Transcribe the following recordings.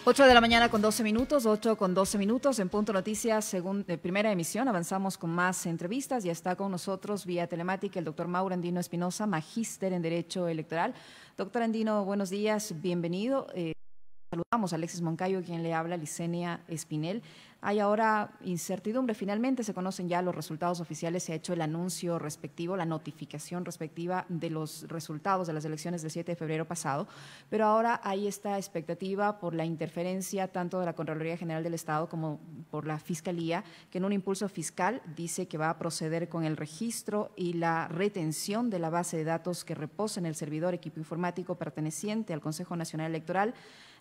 8 de la mañana con 12 minutos, 8 con 12 minutos en Punto Noticias, primera emisión. Avanzamos con más entrevistas. Ya está con nosotros vía telemática el doctor Mauro Andino Espinosa, magíster en Derecho Electoral. Doctor Andino, buenos días, bienvenido. Saludamos a Alexis Moncayo, quien le habla, Licenia Espinel. Hay ahora incertidumbre, finalmente se conocen ya los resultados oficiales, se ha hecho el anuncio respectivo, la notificación respectiva de los resultados de las elecciones del 7 de febrero pasado, pero ahora hay esta expectativa por la interferencia tanto de la Contraloría General del Estado como por la Fiscalía, que en un impulso fiscal dice que va a proceder con el registro y la retención de la base de datos que reposa en el servidor equipo informático perteneciente al Consejo Nacional Electoral.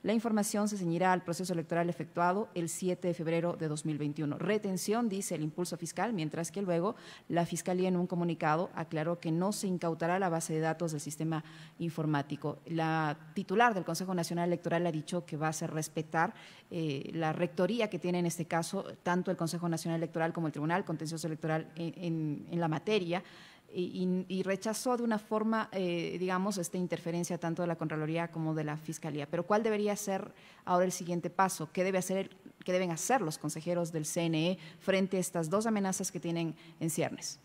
La información se ceñirá al proceso electoral efectuado el 7 de febrero de 2021. Retención, dice el impulso fiscal, mientras que luego la Fiscalía en un comunicado aclaró que no se incautará la base de datos del sistema informático. La titular del Consejo Nacional Electoral ha dicho que va a hacer respetar la rectoría que tiene en este caso tanto el Consejo Nacional Electoral como el Tribunal Contencioso Electoral en la materia. Y rechazó de una forma, digamos, esta interferencia tanto de la Contraloría como de la Fiscalía. Pero ¿cuál debería ser ahora el siguiente paso? ¿Qué deben hacer los consejeros del CNE frente a estas dos amenazas que tienen en ciernes?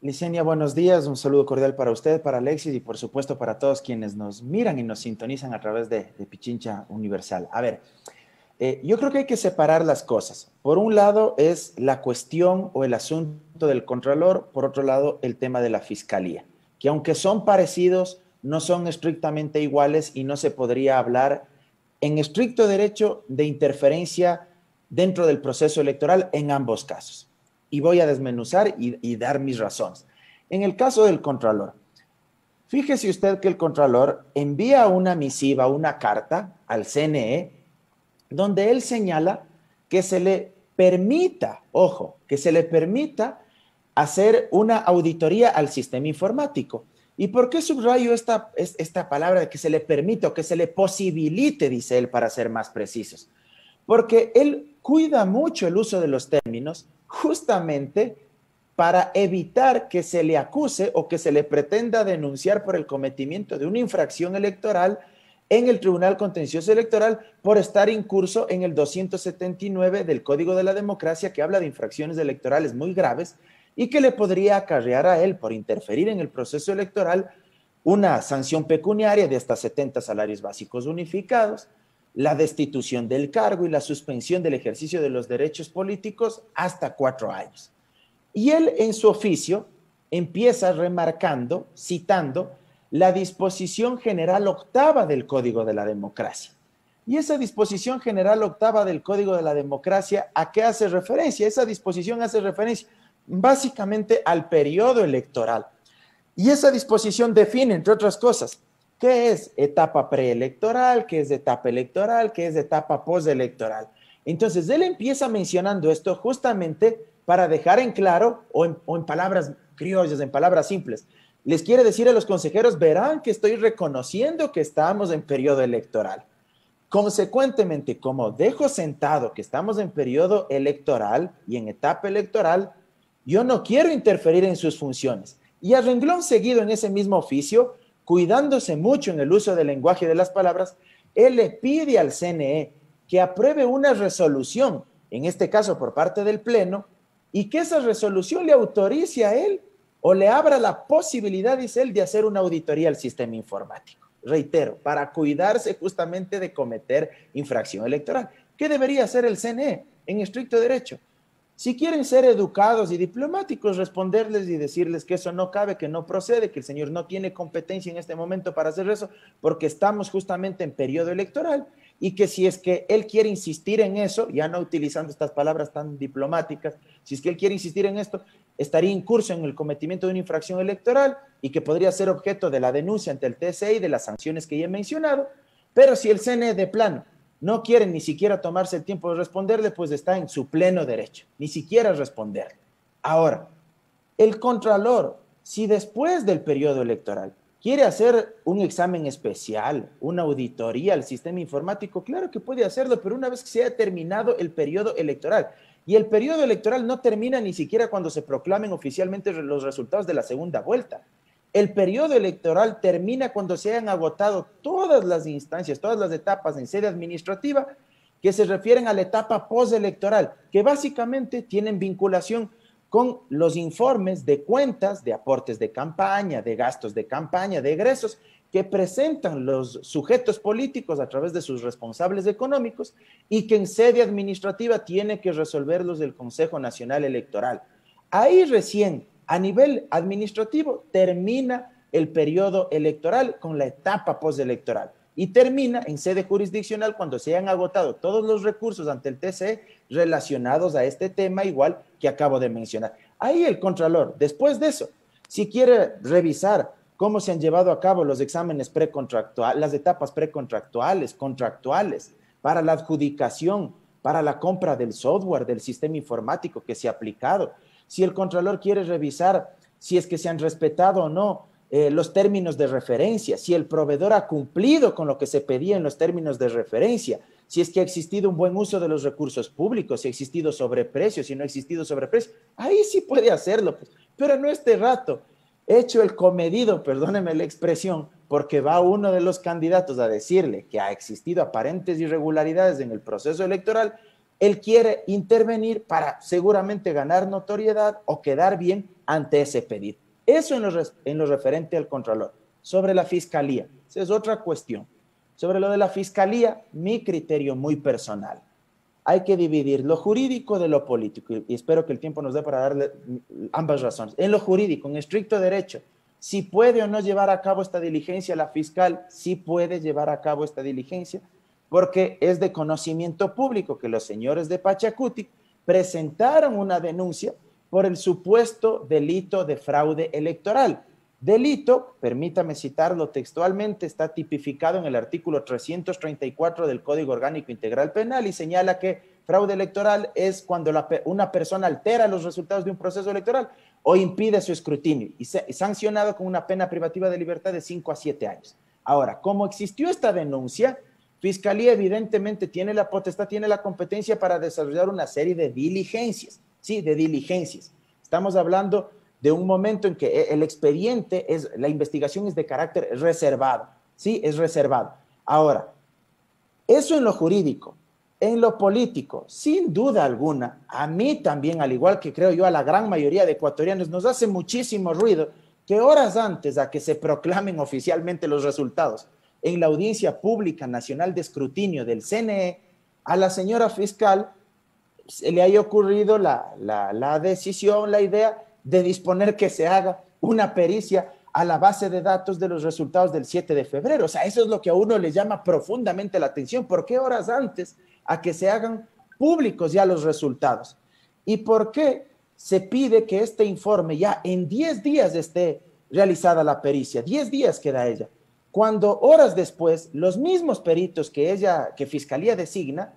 Licenia, buenos días. Un saludo cordial para usted, para Alexis y por supuesto para todos quienes nos miran y nos sintonizan a través de Pichincha Universal. A ver, yo creo que hay que separar las cosas. Por un lado es la cuestión o el asunto del Contralor, por otro lado el tema de la Fiscalía, que aunque son parecidos, no son estrictamente iguales y no se podría hablar en estricto derecho de interferencia dentro del proceso electoral en ambos casos. Y voy a desmenuzar y dar mis razones. En el caso del Contralor, fíjese usted que el Contralor envía una misiva, una carta al CNE, donde él señala que se le permita, ojo, que se le permita hacer una auditoría al sistema informático. ¿Y por qué subrayo esta palabra de que se le permita o que se le posibilite, dice él, para ser más precisos? Porque él cuida mucho el uso de los términos justamente para evitar que se le acuse o que se le pretenda denunciar por el cometimiento de una infracción electoral en el Tribunal Contencioso Electoral por estar incurso en el 279 del Código de la Democracia, que habla de infracciones electorales muy graves y que le podría acarrear a él, por interferir en el proceso electoral, una sanción pecuniaria de hasta 70 salarios básicos unificados, la destitución del cargo y la suspensión del ejercicio de los derechos políticos hasta 4 años. Y él en su oficio empieza remarcando, citando, la disposición general octava del Código de la Democracia. Y esa disposición general octava del Código de la Democracia, ¿a qué hace referencia? Esa disposición hace referencia básicamente al periodo electoral. Y esa disposición define, entre otras cosas, qué es etapa preelectoral, qué es etapa electoral, qué es etapa postelectoral. Entonces, él empieza mencionando esto justamente para dejar en claro, o en palabras criollas, en palabras simples, les quiere decir a los consejeros, verán que estoy reconociendo que estamos en periodo electoral. Consecuentemente, como dejo sentado que estamos en periodo electoral y en etapa electoral, yo no quiero interferir en sus funciones. Y a renglón seguido en ese mismo oficio, cuidándose mucho en el uso del lenguaje de las palabras, él le pide al CNE que apruebe una resolución, en este caso por parte del Pleno, y que esa resolución le autorice a él o le abra la posibilidad, dice él, de hacer una auditoría al sistema informático. Reitero, para cuidarse justamente de cometer infracción electoral. ¿Qué debería hacer el CNE en estricto derecho? Si quieren ser educados y diplomáticos, responderles y decirles que eso no cabe, que no procede, que el señor no tiene competencia en este momento para hacer eso, porque estamos justamente en periodo electoral, y que si es que él quiere insistir en eso, ya no utilizando estas palabras tan diplomáticas, si es que él quiere insistir en esto, estaría incurso en el cometimiento de una infracción electoral y que podría ser objeto de la denuncia ante el TSE y de las sanciones que ya he mencionado. Pero si el CNE de plano no quiere ni siquiera tomarse el tiempo de responderle, pues está en su pleno derecho, ni siquiera responderle. Ahora, el Contralor, si después del periodo electoral quiere hacer un examen especial, una auditoría al sistema informático, claro que puede hacerlo, pero una vez que se haya terminado el periodo electoral. Y el periodo electoral no termina ni siquiera cuando se proclamen oficialmente los resultados de la segunda vuelta. El periodo electoral termina cuando se hayan agotado todas las instancias, todas las etapas en sede administrativa que se refieren a la etapa postelectoral, que básicamente tienen vinculación con los informes de cuentas, de aportes de campaña, de gastos de campaña, de egresos, que presentan los sujetos políticos a través de sus responsables económicos y que en sede administrativa tiene que resolverlos el Consejo Nacional Electoral. Ahí recién, a nivel administrativo, termina el periodo electoral con la etapa postelectoral y termina en sede jurisdiccional cuando se hayan agotado todos los recursos ante el TCE relacionados a este tema, igual que acabo de mencionar. Ahí el Contralor, después de eso, si quiere revisar cómo se han llevado a cabo los exámenes precontractuales, las etapas precontractuales, contractuales, para la adjudicación, para la compra del software, del sistema informático que se ha aplicado. Si el Contralor quiere revisar si es que se han respetado o no los términos de referencia, si el proveedor ha cumplido con lo que se pedía en los términos de referencia, si es que ha existido un buen uso de los recursos públicos, si ha existido sobreprecio, si no ha existido sobreprecio, ahí sí puede hacerlo, pues, pero no este rato. Hecho el comedido, perdóneme la expresión, porque va uno de los candidatos a decirle que ha existido aparentes irregularidades en el proceso electoral, él quiere intervenir para seguramente ganar notoriedad o quedar bien ante ese pedido. Eso en lo referente al Contralor. Sobre la Fiscalía, esa es otra cuestión. Sobre lo de la Fiscalía, mi criterio muy personal. Hay que dividir lo jurídico de lo político y espero que el tiempo nos dé para darle ambas razones. En lo jurídico, en estricto derecho, si puede o no llevar a cabo esta diligencia la fiscal, sí puede llevar a cabo esta diligencia, porque es de conocimiento público que los señores de Pachacuti presentaron una denuncia por el supuesto delito de fraude electoral. Delito, permítame citarlo textualmente, está tipificado en el artículo 334 del Código Orgánico Integral Penal y señala que fraude electoral es cuando una persona altera los resultados de un proceso electoral o impide su escrutinio y sancionado con una pena privativa de libertad de 5 a 7 años. Ahora, como existió esta denuncia, Fiscalía evidentemente tiene la potestad, tiene la competencia para desarrollar una serie de diligencias, sí, de diligencias. Estamos hablando de un momento en que el expediente, la investigación es de carácter reservado, sí, es reservado. Ahora, eso en lo jurídico. En lo político, sin duda alguna, a mí también, al igual que creo yo a la gran mayoría de ecuatorianos, nos hace muchísimo ruido que horas antes a que se proclamen oficialmente los resultados, en la audiencia pública nacional de escrutinio del CNE, a la señora fiscal se le haya ocurrido la decisión, la idea de disponer que se haga una pericia a la base de datos de los resultados del 7 de febrero. O sea, eso es lo que a uno le llama profundamente la atención. ¿Por qué horas antes a que se hagan públicos ya los resultados? ¿Y por qué se pide que este informe ya en 10 días esté realizada la pericia? 10 días queda ella. Cuando horas después, los mismos peritos que Fiscalía designa,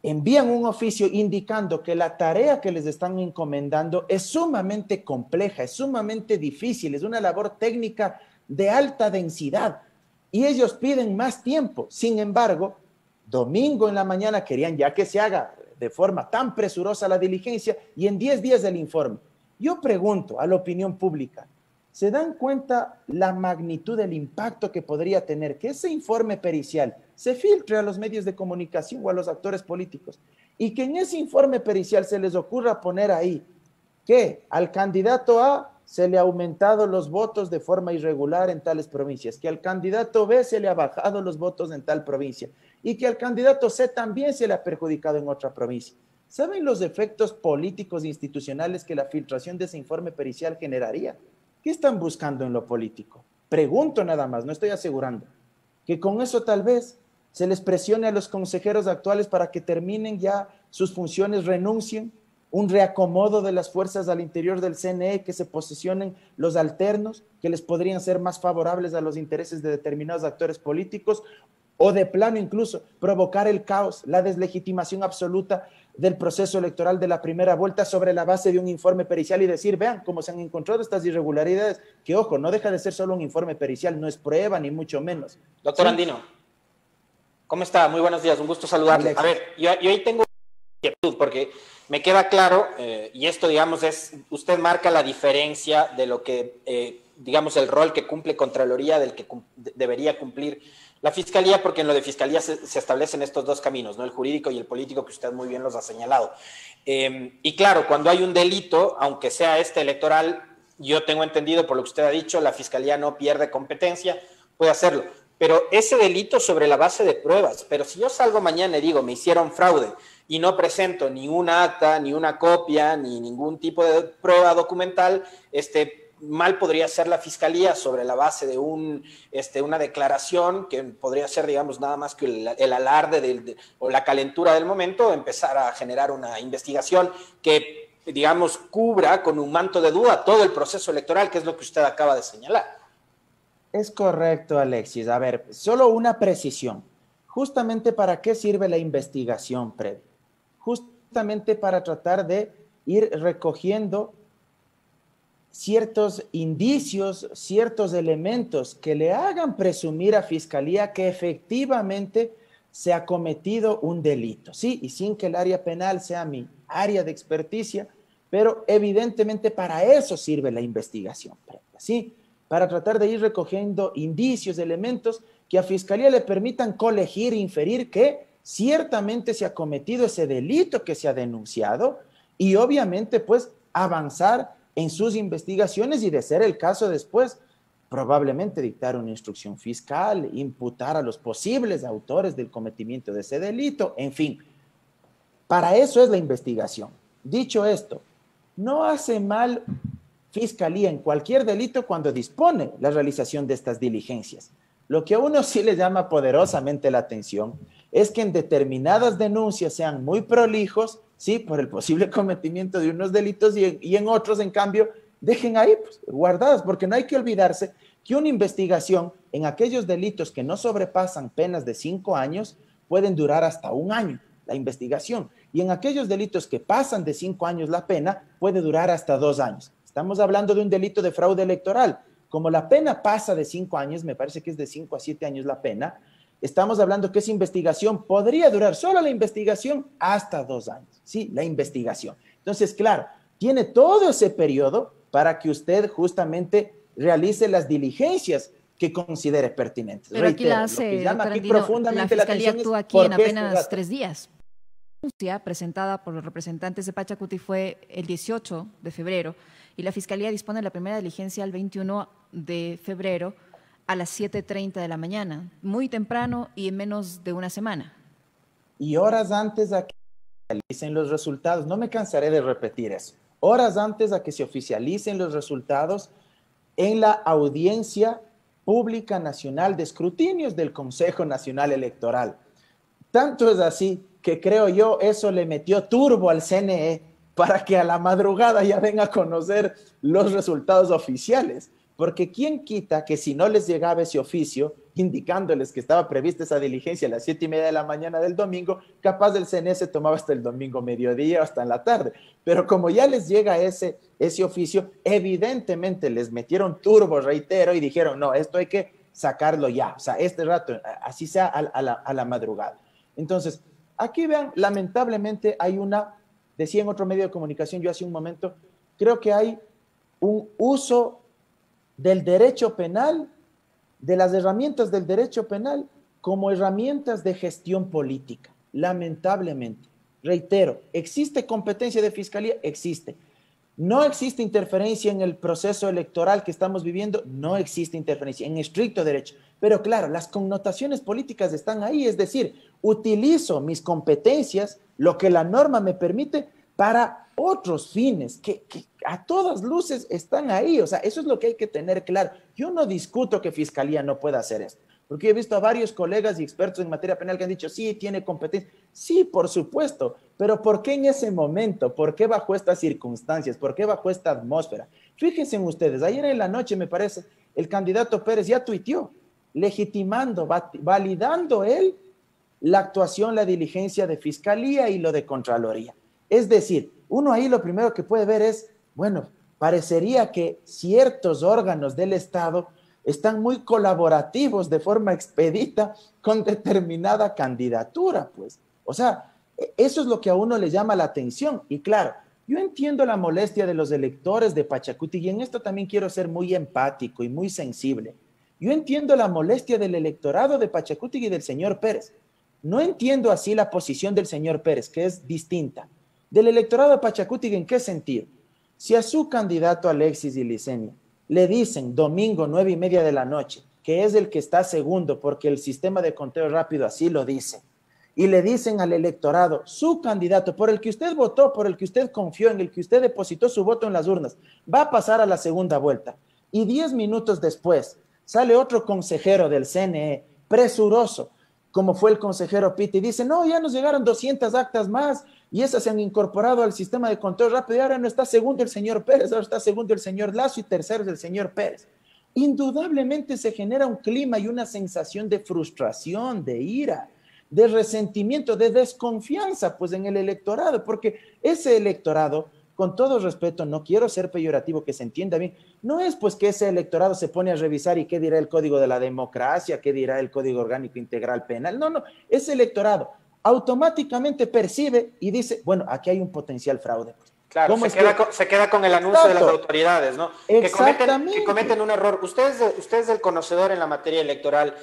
envían un oficio indicando que la tarea que les están encomendando es sumamente compleja, es sumamente difícil, es una labor técnica de alta densidad y ellos piden más tiempo. Sin embargo, domingo en la mañana querían ya que se haga de forma tan presurosa la diligencia y en 10 días del informe. Yo pregunto a la opinión pública, ¿se dan cuenta la magnitud del impacto que podría tener que ese informe pericial se filtre a los medios de comunicación o a los actores políticos y que en ese informe pericial se les ocurra poner ahí que al candidato A se le ha aumentado los votos de forma irregular en tales provincias, que al candidato B se le ha bajado los votos en tal provincia y que al candidato C también se le ha perjudicado en otra provincia? ¿Saben los efectos políticos e institucionales que la filtración de ese informe pericial generaría? ¿Qué están buscando en lo político? Pregunto nada más, no estoy asegurando. Que con eso tal vez se les presione a los consejeros actuales para que terminen ya sus funciones, renuncien, un reacomodo de las fuerzas al interior del CNE, que se posicionen los alternos, que les podrían ser más favorables a los intereses de determinados actores políticos, o de plano incluso provocar el caos, la deslegitimación absoluta del proceso electoral de la primera vuelta sobre la base de un informe pericial y decir, vean cómo se han encontrado estas irregularidades, que ojo, no deja de ser solo un informe pericial, no es prueba ni mucho menos. Doctor Andino, ¿cómo está? Muy buenos días, un gusto saludarle. A ver, yo ahí tengo inquietud porque me queda claro, y esto digamos usted marca la diferencia de lo que digamos, el rol que cumple Contraloría del que debería cumplir la Fiscalía, porque en lo de Fiscalía se establecen estos dos caminos, ¿no? El jurídico y el político, que usted muy bien los ha señalado. Y claro, cuando hay un delito, aunque sea este electoral, yo tengo entendido, por lo que usted ha dicho, la Fiscalía no pierde competencia, puede hacerlo. Pero ese delito sobre la base de pruebas, pero si yo salgo mañana y digo, me hicieron fraude y no presento ni una acta, ni una copia, ni ningún tipo de prueba documental, mal podría ser la Fiscalía sobre la base de una declaración que podría ser, digamos, nada más que el alarde o la calentura del momento, empezar a generar una investigación que, digamos, cubra con un manto de duda todo el proceso electoral, que es lo que usted acaba de señalar. Es correcto, Alexis. A ver, solo una precisión. Justamente, ¿para qué sirve la investigación previa? Justamente para tratar de ir recogiendo ciertos indicios, ciertos elementos que le hagan presumir a Fiscalía que efectivamente se ha cometido un delito. Sí, y sin que el área penal sea mi área de experticia, pero evidentemente para eso sirve la investigación previa, ¿sí? Para tratar de ir recogiendo indicios, elementos que a Fiscalía le permitan colegir, inferir que ciertamente se ha cometido ese delito que se ha denunciado y obviamente pues avanzar en sus investigaciones y, de ser el caso después, probablemente dictar una instrucción fiscal, imputar a los posibles autores del cometimiento de ese delito, en fin. Para eso es la investigación. Dicho esto, no hace mal Fiscalía en cualquier delito cuando dispone la realización de estas diligencias. Lo que a uno sí le llama poderosamente la atención es que en determinadas denuncias sean muy prolijos, sí, por el posible cometimiento de unos delitos y en otros, en cambio, dejen ahí pues, guardadas, porque no hay que olvidarse que una investigación en aquellos delitos que no sobrepasan penas de 5 años pueden durar hasta 1 año, la investigación, y en aquellos delitos que pasan de 5 años la pena puede durar hasta 2 años. Estamos hablando de un delito de fraude electoral. Como la pena pasa de 5 años, me parece que es de 5 a 7 años la pena, estamos hablando que esa investigación podría durar, solo la investigación, hasta 2 años. Sí, la investigación. Entonces, claro, tiene todo ese periodo para que usted justamente realice las diligencias que considere pertinentes. Pero aquí la hace, lo que llama aquí Tarantino, profundamente la Fiscalía actúa aquí en apenas 3 días. La denuncia presentada por los representantes de Pachacuti fue el 18 de febrero y la Fiscalía dispone de la primera diligencia el 21 de febrero a las 7:30 de la mañana, muy temprano y en menos de una semana. Y horas antes a que se oficialicen los resultados, no me cansaré de repetir eso, horas antes a que se oficialicen los resultados en la audiencia pública nacional de escrutinios del Consejo Nacional Electoral. Tanto es así que creo yo eso le metió turbo al CNE para que a la madrugada ya den a conocer los resultados oficiales. Porque quién quita que si no les llegaba ese oficio indicándoles que estaba prevista esa diligencia a las 7:30 de la mañana del domingo, capaz del CNE se tomaba hasta el domingo mediodía o hasta en la tarde. Pero como ya les llega ese oficio, evidentemente les metieron turbo, reitero, y dijeron, no, esto hay que sacarlo ya. O sea, este rato, así sea a la madrugada. Entonces, aquí vean, lamentablemente hay decía en otro medio de comunicación yo hace un momento, creo que hay un uso del derecho penal, de las herramientas del derecho penal, como herramientas de gestión política, lamentablemente. Reitero, ¿existe competencia de Fiscalía? Existe. ¿No existe interferencia en el proceso electoral que estamos viviendo? No existe interferencia en estricto derecho. Pero claro, las connotaciones políticas están ahí, es decir, utilizo mis competencias, lo que la norma me permite, para otros fines que a todas luces están ahí. O sea, eso es lo que hay que tener claro. Yo no discuto que Fiscalía no pueda hacer esto, porque he visto a varios colegas y expertos en materia penal que han dicho, sí, tiene competencia. Sí, por supuesto, pero ¿por qué en ese momento? ¿Por qué bajo estas circunstancias? ¿Por qué bajo esta atmósfera? Fíjense ustedes, ayer en la noche, me parece, el candidato Pérez ya tuiteó, legitimando, validando él la actuación, la diligencia de Fiscalía y lo de Contraloría. Es decir, uno ahí lo primero que puede ver es, bueno, parecería que ciertos órganos del Estado están muy colaborativos de forma expedita con determinada candidatura, pues. O sea, eso es lo que a uno le llama la atención. Y claro, Yo entiendo la molestia de los electores de Pachacuti y en esto también quiero ser muy empático y muy sensible. Yo entiendo la molestia del electorado de Pachacuti y del señor Pérez. No entiendo así la posición del señor Pérez, que es distinta. Del electorado de Pachacuti, ¿en qué sentido? Si a su candidato Alexis Licenia le dicen domingo 9:30 de la noche, que es el que está segundo porque el sistema de conteo rápido así lo dice, y le dicen al electorado, su candidato por el que usted votó, por el que usted confió, en el que usted depositó su voto en las urnas, va a pasar a la segunda vuelta, y 10 minutos después sale otro consejero del CNE, presuroso, como fue el consejero Pita, y dice, no, ya nos llegaron 200 actas más, y esas se han incorporado al sistema de conteo rápido, y ahora no está segundo el señor Pérez, ahora está segundo el señor Lazo, y tercero es el señor Pérez. Indudablemente se genera un clima y una sensación de frustración, de ira, de resentimiento, de desconfianza, pues en el electorado, porque ese electorado, con todo respeto, no quiero ser peyorativo, que se entienda bien, no es pues que ese electorado se pone a revisar y qué dirá el Código de la Democracia, qué dirá el Código Orgánico Integral Penal, no, ese electorado automáticamente percibe y dice, bueno, aquí hay un potencial fraude. Claro, se queda con el anuncio de las autoridades, ¿no? Exactamente. Que cometen un error. Usted es el conocedor en la materia electoral,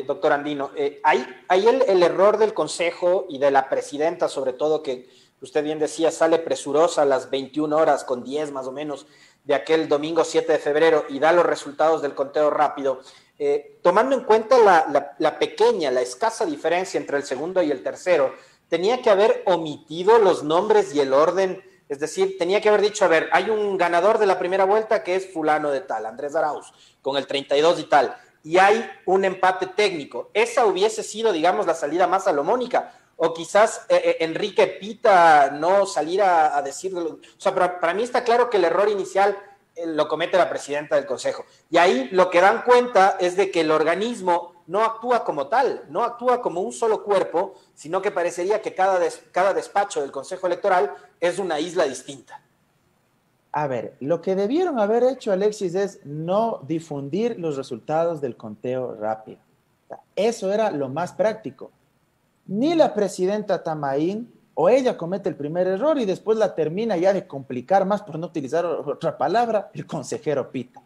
doctor Andino. Ahí el error del Consejo y de la presidenta, sobre todo, que usted bien decía, sale presurosa a las 21:10 más o menos de aquel domingo 7 de febrero y da los resultados del conteo rápido. Tomando en cuenta la escasa diferencia entre el segundo y el tercero, tenía que haber omitido los nombres y el orden. Es decir, tenía que haber dicho, a ver, hay un ganador de la primera vuelta que es fulano de tal, Andrés Arauz, con el 32 y tal, y hay un empate técnico. Esa hubiese sido, digamos, la salida más salomónica, o quizás Enrique Pita no salir a decirlo. O sea, para mí está claro que el error inicial lo comete la presidenta del Consejo. Y ahí lo que dan cuenta es de que el organismo no actúa como tal, no actúa como un solo cuerpo, sino que parecería que cada despacho del Consejo Electoral es una isla distinta. A ver, lo que debieron haber hecho, Alexis, es no difundir los resultados del conteo rápido. Eso era lo más práctico. Ni la presidenta Tamaín, o ella comete el primer error y después la termina ya de complicar más, por no utilizar otra palabra, el consejero Pita.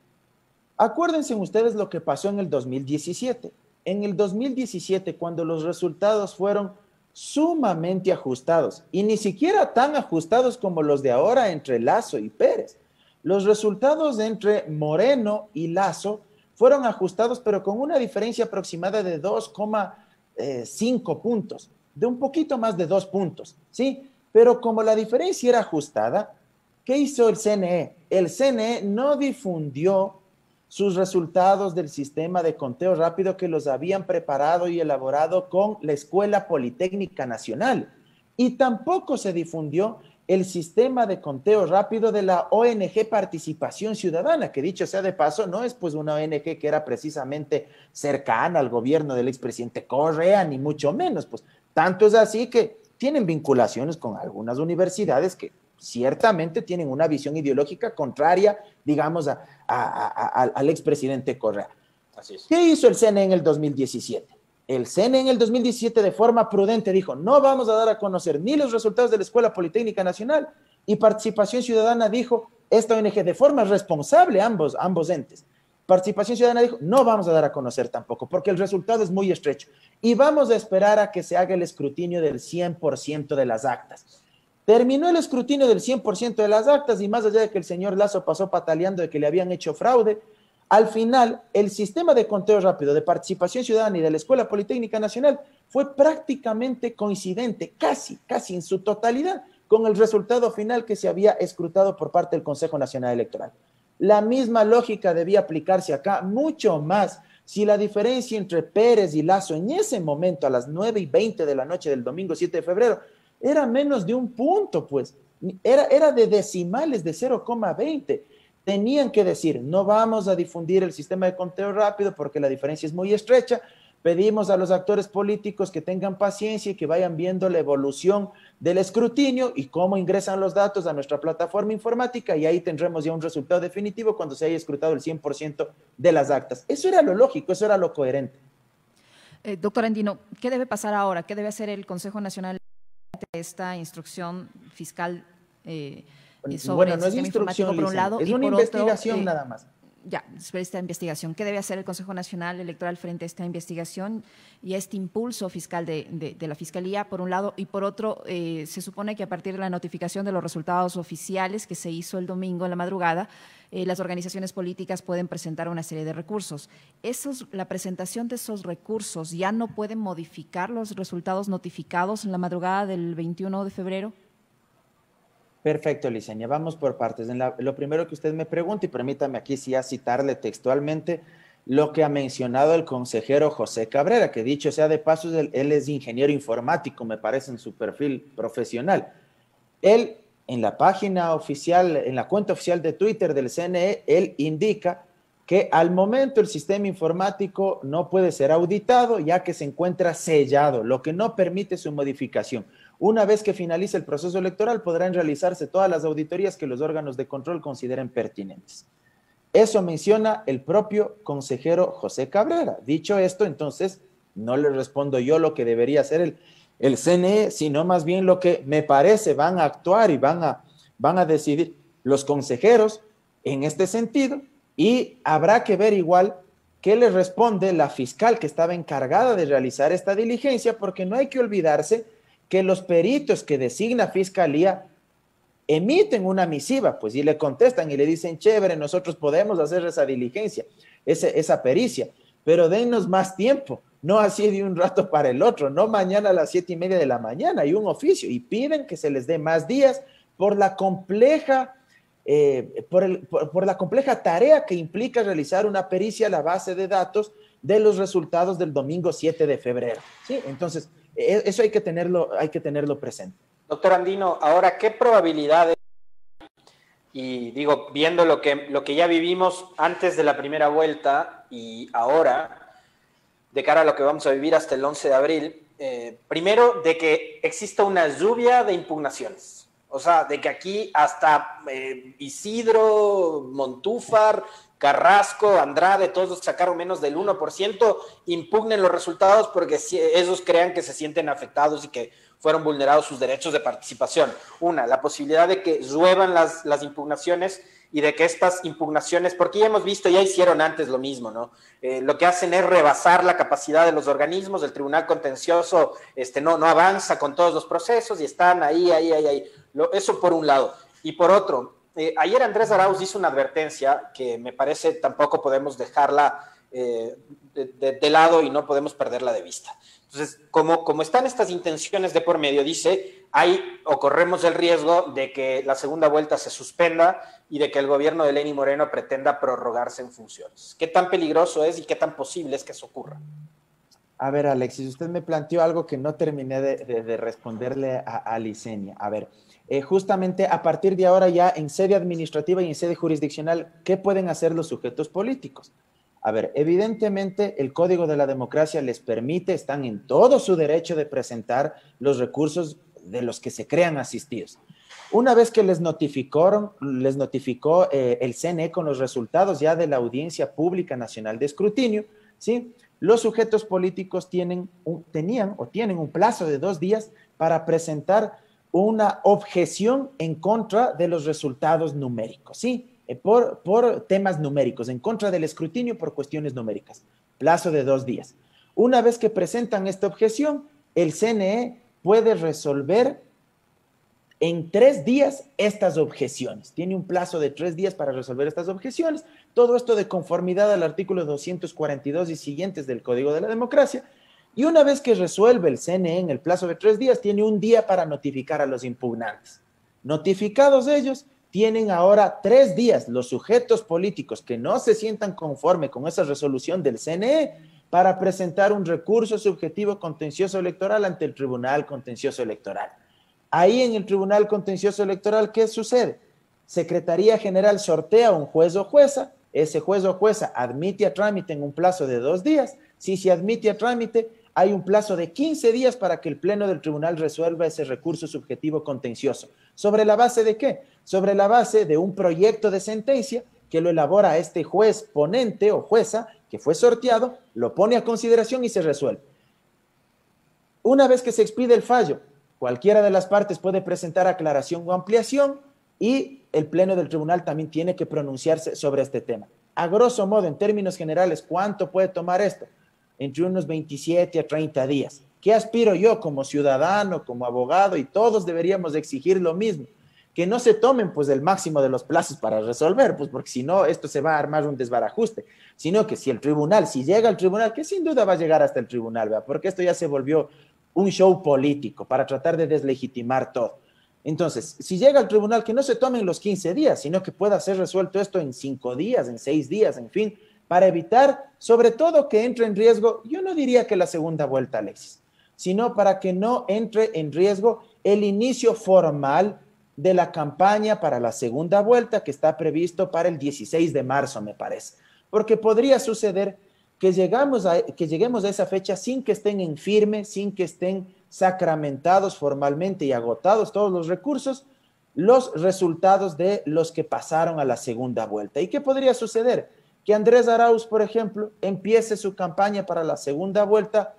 Acuérdense ustedes lo que pasó en el 2017. En el 2017, cuando los resultados fueron sumamente ajustados, y ni siquiera tan ajustados como los de ahora entre Lazo y Pérez. Los resultados entre Moreno y Lazo fueron ajustados, pero con una diferencia aproximada de 2,5 puntos, de un poquito más de 2 puntos, ¿sí? Pero como la diferencia era ajustada, ¿qué hizo el CNE? El CNE no difundió sus resultados del sistema de conteo rápido que los habían preparado y elaborado con la Escuela Politécnica Nacional. Y tampoco se difundió el sistema de conteo rápido de la ONG Participación Ciudadana, que dicho sea de paso, no es pues una ONG que era precisamente cercana al gobierno del expresidente Correa, ni mucho menos, pues tanto es así que tienen vinculaciones con algunas universidades que ciertamente tienen una visión ideológica contraria, digamos, al expresidente Correa. Así es. ¿Qué hizo el CNE en el 2017? El CNE en el 2017 de forma prudente dijo, no vamos a dar a conocer ni los resultados de la Escuela Politécnica Nacional, y Participación Ciudadana dijo, esta ONG de forma responsable, ambos entes, Participación Ciudadana dijo, no vamos a dar a conocer tampoco, porque el resultado es muy estrecho, y vamos a esperar a que se haga el escrutinio del 100% de las actas. Terminó el escrutinio del 100% de las actas y más allá de que el señor Lazo pasó pataleando de que le habían hecho fraude, al final el sistema de conteo rápido de Participación Ciudadana y de la Escuela Politécnica Nacional fue prácticamente coincidente, casi en su totalidad, con el resultado final que se había escrutado por parte del Consejo Nacional Electoral. La misma lógica debía aplicarse acá, mucho más si la diferencia entre Pérez y Lazo en ese momento a las 9:20 de la noche del domingo 7 de febrero era menos de un punto, pues, era de decimales de 0,20. Tenían que decir, no vamos a difundir el sistema de conteo rápido porque la diferencia es muy estrecha, pedimos a los actores políticos que tengan paciencia y que vayan viendo la evolución del escrutinio y cómo ingresan los datos a nuestra plataforma informática y ahí tendremos ya un resultado definitivo cuando se haya escrutado el 100% de las actas. Eso era lo lógico, eso era lo coherente. Doctor Andino, ¿qué debe pasar ahora? ¿Qué debe hacer el Consejo Nacional de esta instrucción fiscal sobre bueno, el no es sistema informático instrucción, por un Licenia, lado es y una por investigación otro, nada más. ya, sobre esta investigación. ¿Qué debe hacer el Consejo Nacional Electoral frente a esta investigación y a este impulso fiscal de la Fiscalía, por un lado? Y por otro, se supone que a partir de la notificación de los resultados oficiales que se hizo el domingo en la madrugada, las organizaciones políticas pueden presentar una serie de recursos. La presentación de esos recursos ya no pueden modificar los resultados notificados en la madrugada del 21 de febrero. Perfecto, Licenia. Vamos por partes. Lo primero que usted me pregunta, y permítame aquí sí a citarle textualmente lo que ha mencionado el consejero José Cabrera, que dicho sea de paso, él es ingeniero informático, me parece en su perfil profesional. Él, en la página oficial, en la cuenta oficial de Twitter del CNE, él indica que al momento el sistema informático no puede ser auditado ya que se encuentra sellado, lo que no permite su modificación. Una vez que finalice el proceso electoral, podrán realizarse todas las auditorías que los órganos de control consideren pertinentes. Eso menciona el propio consejero José Cabrera. Dicho esto, entonces, no le respondo yo lo que debería hacer el CNE, sino más bien lo que me parece van a actuar y van a decidir los consejeros en este sentido, y habrá que ver igual qué le responde la fiscal que estaba encargada de realizar esta diligencia, porque no hay que olvidarse que los peritos que designa Fiscalía emiten una misiva, pues, y le contestan y le dicen, chévere, nosotros podemos hacer esa diligencia, esa pericia, pero dennos más tiempo, no así de un rato para el otro, no mañana a las 7:30 de la mañana, hay un oficio, y piden que se les dé más días por la compleja tarea que implica realizar una pericia a la base de datos de los resultados del domingo 7 de febrero. ¿Sí? Entonces, eso hay que tenerlo presente. Doctor Andino, ahora, ¿qué probabilidades, y digo, viendo lo que ya vivimos antes de la primera vuelta y ahora, de cara a lo que vamos a vivir hasta el 11 de abril, primero, de que exista una lluvia de impugnaciones? O sea, de que aquí hasta Isidro, Montúfar, Carrasco, Andrade, todos los que sacaron menos del 1%, impugnen los resultados porque ellos crean que se sienten afectados y que fueron vulnerados sus derechos de participación. Una, la posibilidad de que lluevan las impugnaciones y de que estas impugnaciones, porque ya hemos visto, ya hicieron antes lo mismo, ¿no? Lo que hacen es rebasar la capacidad de los organismos, el Tribunal Contencioso no avanza con todos los procesos y están ahí. Eso por un lado. Y por otro, ayer Andrés Arauz hizo una advertencia que me parece tampoco podemos dejarla de lado y no podemos perderla de vista. Entonces, como están estas intenciones de por medio, dice, corremos el riesgo de que la segunda vuelta se suspenda y de que el gobierno de Lenín Moreno pretenda prorrogarse en funciones. ¿Qué tan peligroso es y qué tan posible es que eso ocurra? A ver, Alexis, usted me planteó algo que no terminé de responderle a Licenia. A ver, justamente a partir de ahora ya en sede administrativa y en sede jurisdiccional, ¿qué pueden hacer los sujetos políticos? A ver, evidentemente el Código de la Democracia les permite, están en todo su derecho de presentar los recursos de los que se crean asistidos. Una vez que les notificó el CNE con los resultados ya de la Audiencia Pública Nacional de Escrutinio, ¿sí? Los sujetos políticos tienen un plazo de 2 días para presentar una objeción en contra de los resultados numéricos, ¿sí? Por temas numéricos, en contra del escrutinio por cuestiones numéricas. Plazo de 2 días. Una vez que presentan esta objeción, el CNE puede resolver en 3 días estas objeciones. Tiene un plazo de 3 días para resolver estas objeciones. Todo esto de conformidad al artículo 242 y siguientes del Código de la Democracia. Y una vez que resuelve el CNE en el plazo de 3 días, tiene 1 día para notificar a los impugnantes. Notificados ellos, tienen ahora 3 días los sujetos políticos que no se sientan conforme con esa resolución del CNE para presentar un recurso subjetivo contencioso electoral ante el Tribunal Contencioso Electoral. Ahí en el Tribunal Contencioso Electoral, ¿qué sucede? Secretaría General sortea un juez o jueza, ese juez o jueza admite a trámite en un plazo de 2 días. Si se admite a trámite, hay un plazo de 15 días para que el Pleno del Tribunal resuelva ese recurso subjetivo contencioso. ¿Sobre la base de qué? Sobre la base de un proyecto de sentencia que lo elabora este juez ponente o jueza que fue sorteado, lo pone a consideración y se resuelve. Una vez que se expide el fallo, cualquiera de las partes puede presentar aclaración o ampliación y el Pleno del Tribunal también tiene que pronunciarse sobre este tema. A grosso modo, en términos generales, ¿cuánto puede tomar esto? Entre unos 27 a 30 días. ¿Qué aspiro yo como ciudadano, como abogado? Y todos deberíamos exigir lo mismo, que no se tomen pues el máximo de los plazos para resolver, pues porque si no esto se va a armar un desbarajuste, sino que si el tribunal, si llega al tribunal, que sin duda va a llegar hasta el tribunal, ¿verdad? Porque esto ya se volvió un show político para tratar de deslegitimar todo. Entonces, si llega al tribunal, que no se tomen los 15 días, sino que pueda ser resuelto esto en 5 días, en 6 días, en fin, para evitar, sobre todo, que entre en riesgo, yo no diría que la segunda vuelta, Alexis, sino para que no entre en riesgo el inicio formal de la campaña para la segunda vuelta que está previsto para el 16 de marzo, me parece. Porque podría suceder que lleguemos a esa fecha sin que estén en firme, sin que estén sacramentados formalmente y agotados todos los recursos, los resultados de los que pasaron a la segunda vuelta. ¿Y qué podría suceder? Que Andrés Arauz, por ejemplo, empiece su campaña para la segunda vuelta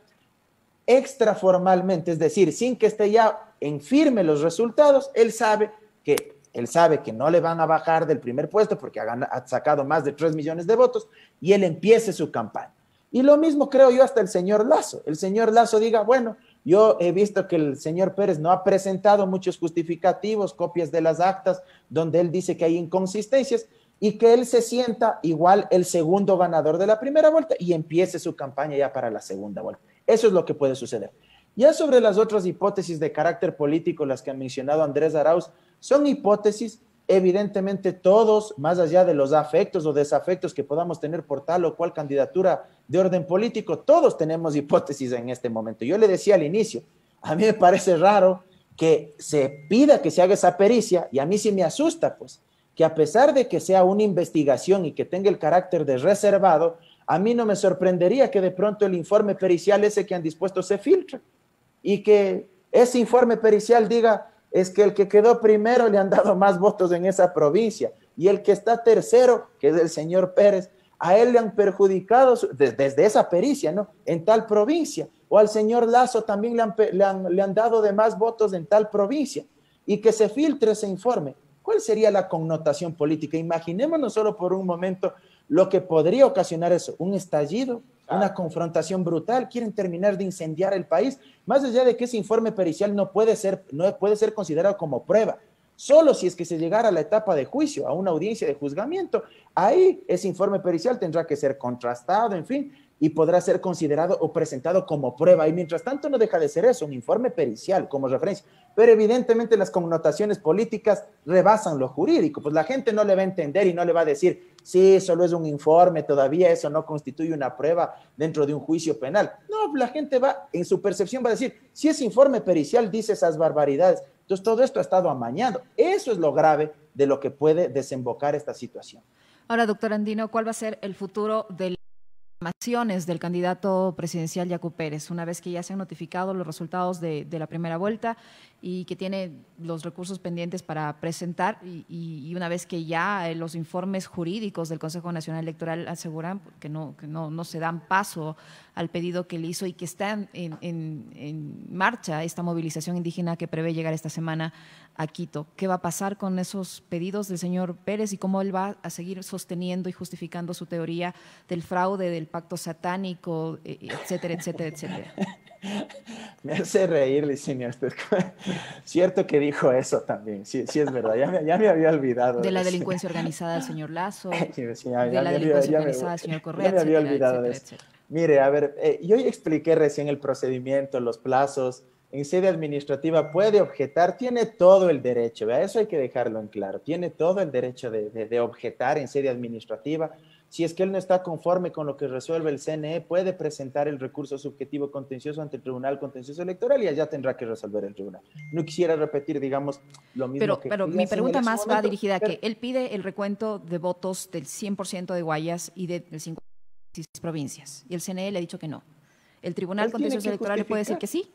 extraformalmente, es decir, sin que esté ya en firme los resultados. Él sabe que no le van a bajar del primer puesto porque ha sacado más de 3 millones de votos y él empiece su campaña. Y lo mismo creo yo hasta el señor Lasso. El señor Lasso diga, bueno, yo he visto que el señor Pérez no ha presentado muchos justificativos, copias de las actas donde él dice que hay inconsistencias, y que él se sienta igual el segundo ganador de la primera vuelta y empiece su campaña ya para la segunda vuelta. Eso es lo que puede suceder. Ya sobre las otras hipótesis de carácter político, las que ha mencionado Andrés Arauz, son hipótesis, evidentemente todos, más allá de los afectos o desafectos que podamos tener por tal o cual candidatura de orden político, todos tenemos hipótesis en este momento. Yo le decía al inicio, a mí me parece raro que se pida que se haga esa pericia, y a mí sí me asusta, pues, que a pesar de que sea una investigación y que tenga el carácter de reservado, a mí no me sorprendería que de pronto el informe pericial ese que han dispuesto se filtre y que ese informe pericial diga, es que el que quedó primero le han dado más votos en esa provincia y el que está tercero, que es el señor Pérez, a él le han perjudicado desde esa pericia, ¿no? En tal provincia, o al señor Lasso también le han dado de más votos en tal provincia, y que se filtre ese informe. ¿Cuál sería la connotación política? Imaginémonos solo por un momento lo que podría ocasionar eso, un estallido, una confrontación brutal. Quieren terminar de incendiar el país, más allá de que ese informe pericial no puede ser considerado como prueba. Solo si es que se llegara a la etapa de juicio, a una audiencia de juzgamiento, ahí ese informe pericial tendrá que ser contrastado, en fin, y podrá ser considerado o presentado como prueba. Y mientras tanto no deja de ser eso, un informe pericial como referencia. Pero evidentemente las connotaciones políticas rebasan lo jurídico, pues la gente no le va a entender y no le va a decir, sí, solo es un informe, todavía eso no constituye una prueba dentro de un juicio penal. No, la gente va, en su percepción va a decir, si ese informe pericial dice esas barbaridades, entonces todo esto ha estado amañado. Eso es lo grave de lo que puede desembocar esta situación. Ahora, doctor Andino, ¿cuál va a ser el futuro del del candidato presidencial Yacu Pérez, una vez que ya se han notificado los resultados de la primera vuelta y que tiene los recursos pendientes para presentar y una vez que ya los informes jurídicos del Consejo Nacional Electoral aseguran que no se dan paso al pedido que le hizo y que está en marcha esta movilización indígena que prevé llegar esta semana a Quito? ¿Qué va a pasar con esos pedidos del señor Pérez y cómo él va a seguir sosteniendo y justificando su teoría del fraude, del pacto satánico, etcétera, etcétera, etcétera? Me hace reír, señor. Cierto que dijo eso también. Sí, sí es verdad. Ya me había olvidado. De la delincuencia organizada del señor Lasso, sí, de la delincuencia organizada del señor Correa, ya me había etcétera, olvidado etcétera, de eso. etcétera. Mire, a ver, yo ya expliqué recién el procedimiento, los plazos. En sede administrativa puede objetar, tiene todo el derecho, ¿verdad? Eso hay que dejarlo en claro. Tiene todo el derecho de objetar en sede administrativa. Si es que él no está conforme con lo que resuelve el CNE, puede presentar el recurso subjetivo contencioso ante el Tribunal Contencioso Electoral y allá tendrá que resolver el tribunal. No quisiera repetir, digamos, lo mismo pero mi pregunta más va dirigida a que él pide el recuento de votos del 100% de Guayas y de 56 provincias, y el CNE le ha dicho que no. ¿El Tribunal Contencioso Electoral le puede decir que sí?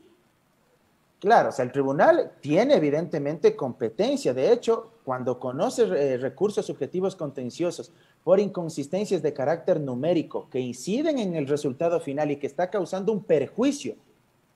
Claro, o sea, el tribunal tiene evidentemente competencia. De hecho, cuando conoce recursos subjetivos contenciosos por inconsistencias de carácter numérico que inciden en el resultado final y que está causando un perjuicio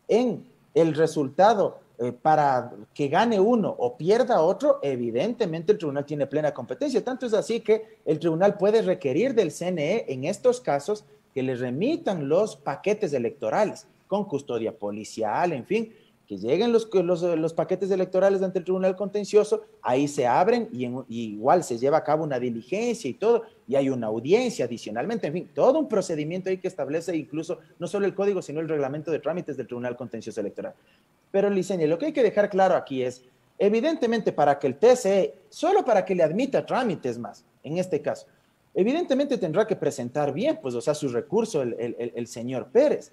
en el resultado para que gane uno o pierda otro, evidentemente el tribunal tiene plena competencia. Tanto es así que el tribunal puede requerir del CNE en estos casos que le remitan los paquetes electorales con custodia policial, en fin, que lleguen los paquetes electorales ante el tribunal contencioso, ahí se abren y igual se lleva a cabo una diligencia y todo, y hay una audiencia adicionalmente, en fin, todo un procedimiento ahí que establece incluso no solo el código, sino el reglamento de trámites del tribunal contencioso electoral. Pero, Licenia, lo que hay que dejar claro aquí es, evidentemente, para que el TSE, solo para que le admita trámites más, en este caso, evidentemente tendrá que presentar bien, pues, o sea, su recurso el señor Pérez.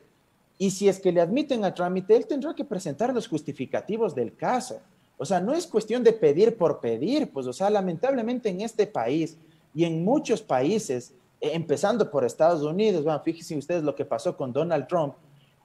Y si es que le admiten a trámite, él tendrá que presentar los justificativos del caso. O sea, no es cuestión de pedir por pedir, pues, o sea, lamentablemente en este país y en muchos países, empezando por Estados Unidos, bueno, fíjense ustedes lo que pasó con Donald Trump,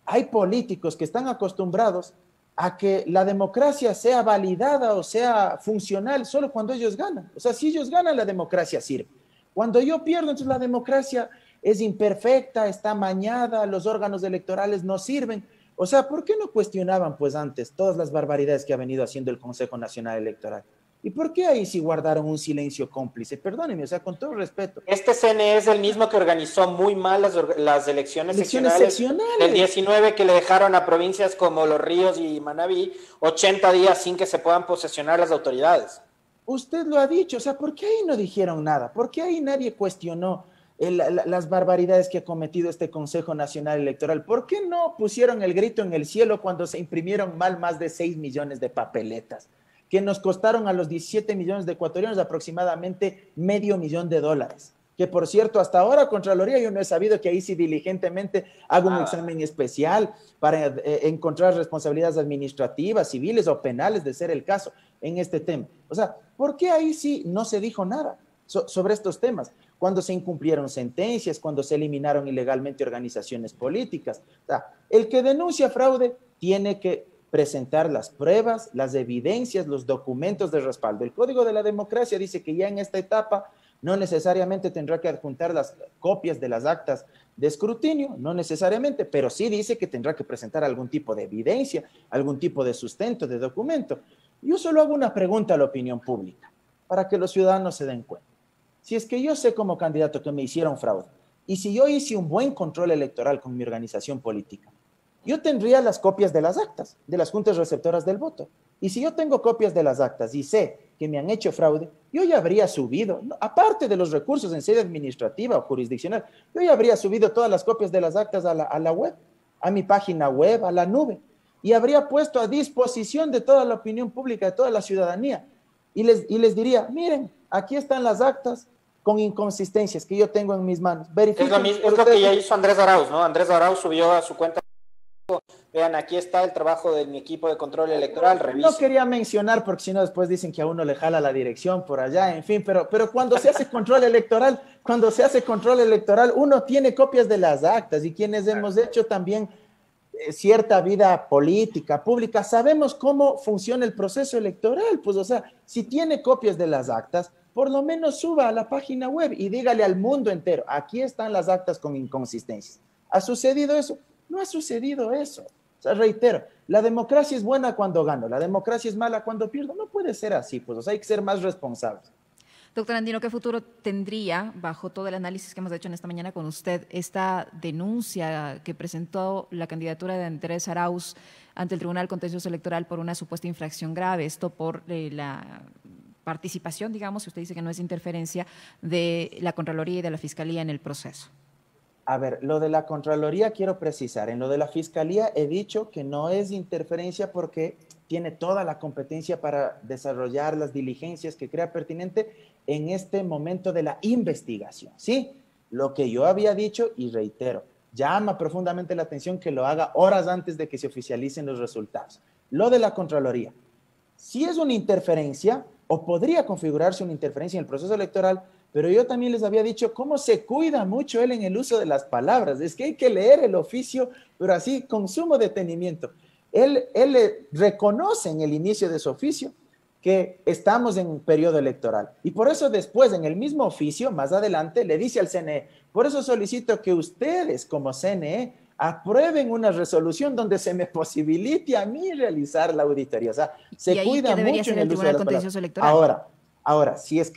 hay políticos que están acostumbrados a que la democracia sea validada o sea funcional solo cuando ellos ganan. O sea, si ellos ganan, la democracia sirve. Cuando yo pierdo, entonces la democracia es imperfecta, está mañada, los órganos electorales no sirven. O sea, ¿por qué no cuestionaban pues antes todas las barbaridades que ha venido haciendo el Consejo Nacional Electoral? ¿Y por qué ahí sí guardaron un silencio cómplice? Perdónenme, o sea, con todo respeto. Este CNE es el mismo que organizó muy mal las elecciones seccionales del 19, que le dejaron a provincias como Los Ríos y Manabí 80 días sin que se puedan posesionar las autoridades. Usted lo ha dicho, o sea, ¿por qué ahí no dijeron nada? ¿Por qué ahí nadie cuestionó las barbaridades que ha cometido este Consejo Nacional Electoral? ¿Por qué no pusieron el grito en el cielo cuando se imprimieron mal más de 6 millones de papeletas? Que nos costaron a los 17 millones de ecuatorianos aproximadamente $500,000. Que por cierto, hasta ahora, Contraloría, yo no he sabido que ahí sí diligentemente haga un examen especial para encontrar responsabilidades administrativas, civiles o penales, de ser el caso, en este tema. O sea, ¿por qué ahí sí no se dijo nada sobre estos temas? Cuando se incumplieron sentencias, cuando se eliminaron ilegalmente organizaciones políticas. O sea, el que denuncia fraude tiene que presentar las pruebas, las evidencias, los documentos de respaldo. El Código de la Democracia dice que ya en esta etapa no necesariamente tendrá que adjuntar las copias de las actas de escrutinio, no necesariamente, pero sí dice que tendrá que presentar algún tipo de evidencia, algún tipo de sustento, de documento. Yo solo hago una pregunta a la opinión pública, para que los ciudadanos se den cuenta. Si es que yo sé como candidato que me hicieron fraude, y si yo hice un buen control electoral con mi organización política, yo tendría las copias de las actas, de las juntas receptoras del voto. Y si yo tengo copias de las actas y sé que me han hecho fraude, yo ya habría subido, aparte de los recursos en sede administrativa o jurisdiccional, yo ya habría subido todas las copias de las actas a la web, a mi página web, a la nube, y habría puesto a disposición de toda la opinión pública, de toda la ciudadanía. Y les diría, miren, aquí están las actas con inconsistencias que yo tengo en mis manos. Verifiquen. Es lo que ya hizo Andrés Arauz, ¿no? Andrés Arauz subió a su cuenta. Vean, aquí está el trabajo de mi equipo de control electoral, revisen. No quería mencionar porque si no después dicen que a uno le jala la dirección por allá, en fin, pero cuando se hace control electoral, uno tiene copias de las actas y quienes hemos hecho también cierta vida política, pública, sabemos cómo funciona el proceso electoral, pues o sea, si tiene copias de las actas, por lo menos suba a la página web y dígale al mundo entero, aquí están las actas con inconsistencias. ¿Ha sucedido eso? No ha sucedido eso. O sea, reitero, la democracia es buena cuando gano, la democracia es mala cuando pierdo. No puede ser así, pues, o sea, hay que ser más responsables. Doctor Andino, ¿qué futuro tendría, bajo todo el análisis que hemos hecho en esta mañana con usted, esta denuncia que presentó la candidatura de Andrés Arauz ante el Tribunal Contencioso Electoral por una supuesta infracción grave? Esto por la participación, digamos, si usted dice que no es interferencia, de la Contraloría y de la Fiscalía en el proceso. A ver, lo de la Contraloría quiero precisar. En lo de la Fiscalía he dicho que no es interferencia porque tiene toda la competencia para desarrollar las diligencias que crea pertinente en este momento de la investigación, ¿sí? Lo que yo había dicho, y reitero, llama profundamente la atención que lo haga horas antes de que se oficialicen los resultados. Lo de la Contraloría, si es una interferencia, o podría configurarse una interferencia en el proceso electoral, pero yo también les había dicho cómo se cuida mucho él en el uso de las palabras. Es que hay que leer el oficio, pero así con sumo detenimiento. Él reconoce en el inicio de su oficio que estamos en un periodo electoral. Y por eso después, en el mismo oficio, más adelante, le dice al CNE, por eso solicito que ustedes como CNE aprueben una resolución donde se me posibilite a mí realizar la auditoría. O sea, se cuida mucho en el uso de las palabras. Ahora, si es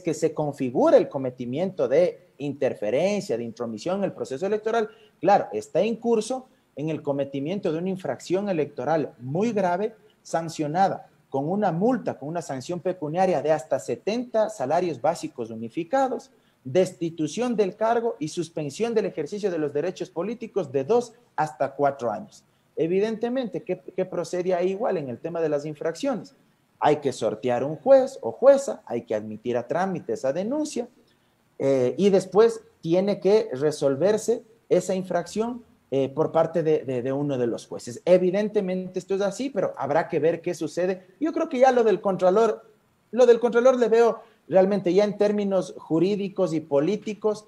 que se configura el cometimiento de interferencia, de intromisión en el proceso electoral, claro, está en curso en el cometimiento de una infracción electoral muy grave, sancionada con una multa, con una sanción pecuniaria de hasta 70 salarios básicos unificados, destitución del cargo y suspensión del ejercicio de los derechos políticos de 2 hasta 4 años. Evidentemente, ¿qué procede ahí igual en el tema de las infracciones? Hay que sortear un juez o jueza, hay que admitir a trámite esa denuncia y después tiene que resolverse esa infracción por parte de uno de los jueces. Evidentemente esto es así, pero habrá que ver qué sucede. Yo creo que ya lo del Contralor le veo realmente ya en términos jurídicos y políticos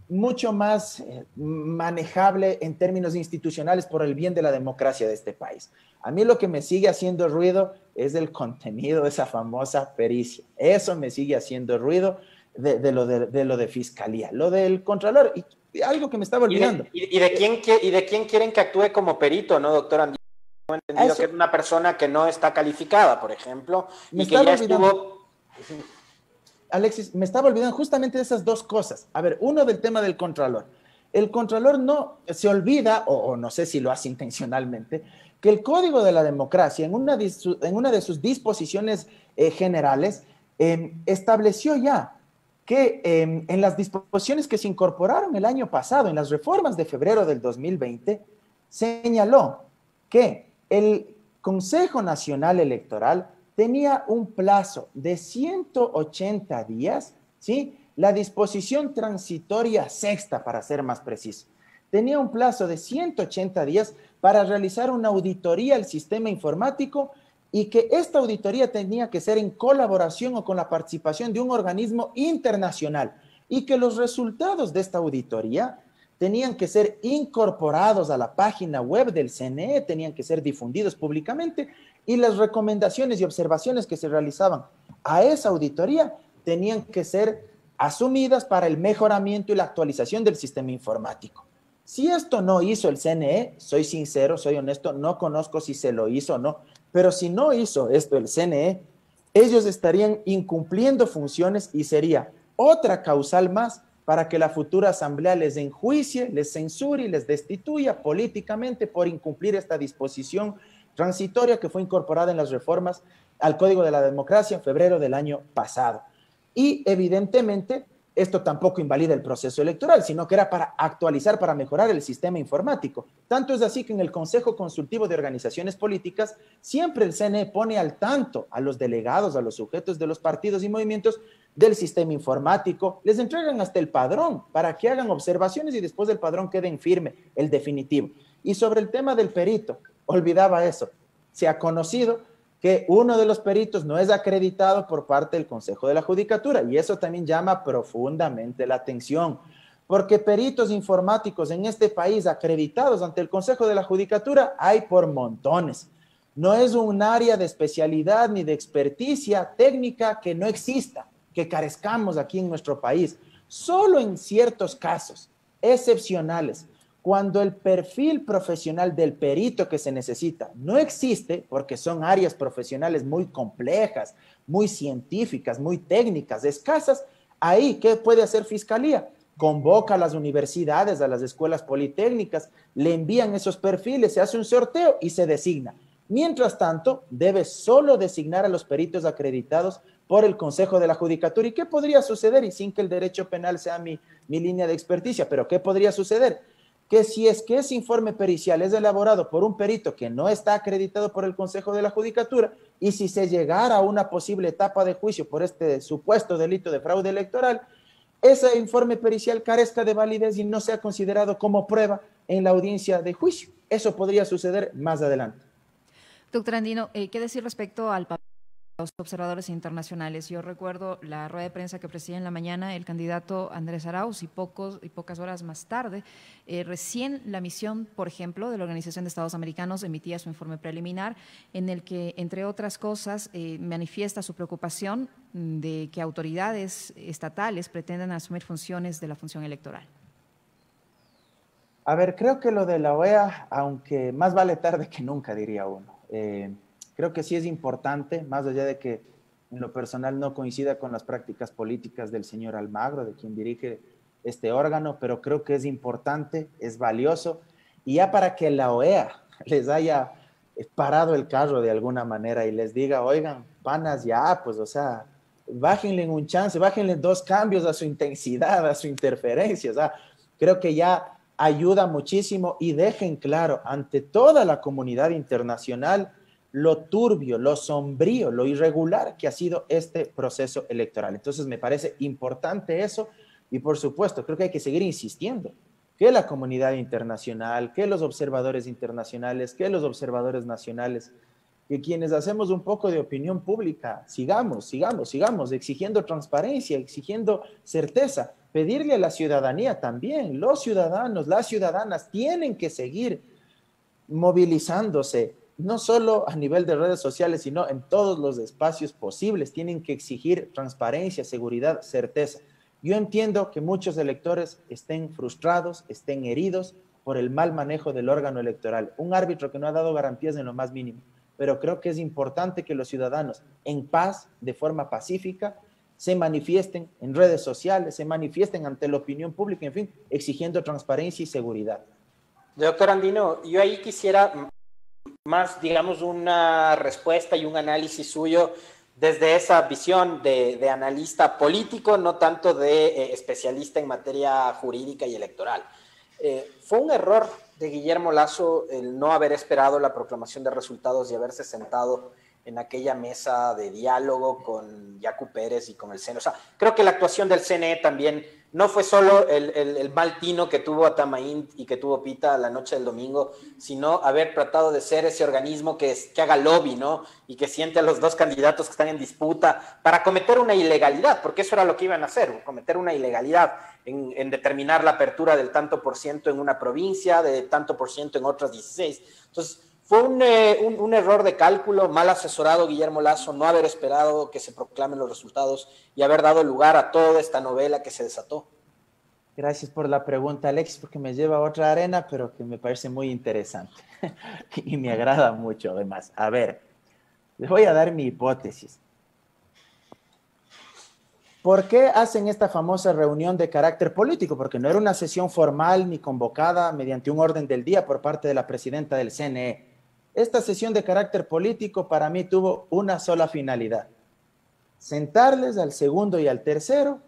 mucho más manejable en términos institucionales por el bien de la democracia de este país. A mí lo que me sigue haciendo ruido es el contenido de esa famosa pericia. Eso me sigue haciendo ruido de lo de fiscalía. Lo del Contralor, y algo que me estaba olvidando. ¿Y de quién quieren que actúe como perito, no, doctor Andino? He entendido que es una persona que no está calificada, por ejemplo, y que ya estuvo... Alexis, me estaba olvidando justamente de esas dos cosas. A ver, uno del tema del Contralor. El Contralor no se olvida, o no sé si lo hace intencionalmente, que el Código de la Democracia, en una de sus disposiciones generales, estableció ya que en las disposiciones que se incorporaron el año pasado, en las reformas de febrero del 2020, señaló que el Consejo Nacional Electoral tenía un plazo de 180 días, ¿sí? La disposición transitoria sexta, para ser más preciso, tenía un plazo de 180 días para realizar una auditoría al sistema informático y que esta auditoría tenía que ser en colaboración o con la participación de un organismo internacional y que los resultados de esta auditoría tenían que ser incorporados a la página web del CNE, tenían que ser difundidos públicamente y las recomendaciones y observaciones que se realizaban a esa auditoría tenían que ser asumidas para el mejoramiento y la actualización del sistema informático. Si esto no hizo el CNE, soy sincero, soy honesto, no conozco si se lo hizo o no, pero si no hizo esto el CNE, ellos estarían incumpliendo funciones y sería otra causal más para que la futura asamblea les enjuicie, les censure y les destituya políticamente por incumplir esta disposición transitoria que fue incorporada en las reformas al Código de la Democracia en febrero del año pasado. Y evidentemente esto tampoco invalida el proceso electoral, sino que era para actualizar, para mejorar el sistema informático. Tanto es así que en el Consejo Consultivo de Organizaciones Políticas siempre el CNE pone al tanto a los delegados, a los sujetos de los partidos y movimientos del sistema informático, les entregan hasta el padrón para que hagan observaciones y después del padrón queden firme el definitivo. Y sobre el tema del perito, olvidaba eso, se ha conocido que uno de los peritos no es acreditado por parte del Consejo de la Judicatura y eso también llama profundamente la atención, porque peritos informáticos en este país acreditados ante el Consejo de la Judicatura hay por montones. No es un área de especialidad ni de experticia técnica que no exista, que carezcamos aquí en nuestro país. Solo en ciertos casos excepcionales, cuando el perfil profesional del perito que se necesita no existe, porque son áreas profesionales muy complejas, muy científicas, muy técnicas, escasas, ahí, ¿qué puede hacer Fiscalía? Convoca a las universidades, a las escuelas politécnicas, le envían esos perfiles, se hace un sorteo y se designa. Mientras tanto, debe solo designar a los peritos acreditados por el Consejo de la Judicatura. ¿Y qué podría suceder? Y sin que el derecho penal sea mi línea de experticia, pero ¿qué podría suceder? Que si es que ese informe pericial es elaborado por un perito que no está acreditado por el Consejo de la Judicatura y si se llegara a una posible etapa de juicio por este supuesto delito de fraude electoral, ese informe pericial carezca de validez y no sea considerado como prueba en la audiencia de juicio. Eso podría suceder más adelante. Doctor Andino, ¿qué decir respecto al papel de los observadores internacionales? Yo recuerdo la rueda de prensa que presidía en la mañana el candidato Andrés Arauz y pocas horas más tarde, recién la misión, por ejemplo, de la Organización de Estados Americanos emitía su informe preliminar en el que, entre otras cosas, manifiesta su preocupación de que autoridades estatales pretendan asumir funciones de la función electoral. A ver, creo que lo de la OEA, aunque más vale tarde que nunca, diría uno. Creo que sí es importante, más allá de que en lo personal no coincida con las prácticas políticas del señor Almagro, de quien dirige este órgano, pero creo que es importante, es valioso, y ya para que la OEA les haya parado el carro de alguna manera y les diga, oigan, panas, ya, pues, o sea, bájenle un chance, bájenle 2 cambios a su intensidad, a su interferencia, o sea, creo que ya ayuda muchísimo y dejen claro ante toda la comunidad internacional lo turbio, lo sombrío, lo irregular que ha sido este proceso electoral. Entonces me parece importante eso y por supuesto creo que hay que seguir insistiendo que la comunidad internacional, que los observadores internacionales, que los observadores nacionales, que quienes hacemos un poco de opinión pública, sigamos exigiendo transparencia, exigiendo certeza, pedirle a la ciudadanía también, los ciudadanos, las ciudadanas tienen que seguir movilizándose, no solo a nivel de redes sociales, sino en todos los espacios posibles, tienen que exigir transparencia, seguridad, certeza. Yo entiendo que muchos electores estén frustrados, estén heridos por el mal manejo del órgano electoral, un árbitro que no ha dado garantías en lo más mínimo, pero creo que es importante que los ciudadanos en paz, de forma pacífica, se manifiesten en redes sociales, se manifiesten ante la opinión pública, en fin, exigiendo transparencia y seguridad. Doctor Andino, yo ahí quisiera más, digamos, una respuesta y un análisis suyo desde esa visión de analista político, no tanto de especialista en materia jurídica y electoral. Fue un error de Guillermo Lasso el no haber esperado la proclamación de resultados y haberse sentado en aquella mesa de diálogo con Yacu Pérez y con el CNE. O sea, creo que la actuación del CNE también no fue solo el mal tino que tuvo Atamaín y que tuvo Pita la noche del domingo, sino haber tratado de ser ese organismo que haga lobby, ¿no? Y que siente a los dos candidatos que están en disputa para cometer una ilegalidad, porque eso era lo que iban a hacer, cometer una ilegalidad en determinar la apertura del tanto por ciento en una provincia, de tanto por ciento en otras 16. Entonces, fue un error de cálculo, mal asesorado Guillermo Lasso, no haber esperado que se proclamen los resultados y haber dado lugar a toda esta novela que se desató. Gracias por la pregunta, Alexis, porque me lleva a otra arena, pero que me parece muy interesante y me agrada mucho, además. A ver, les voy a dar mi hipótesis. ¿Por qué hacen esta famosa reunión de carácter político? Porque no era una sesión formal ni convocada mediante un orden del día por parte de la presidenta del CNE. Esta sesión de carácter político para mí tuvo una sola finalidad: sentarles al segundo y al tercero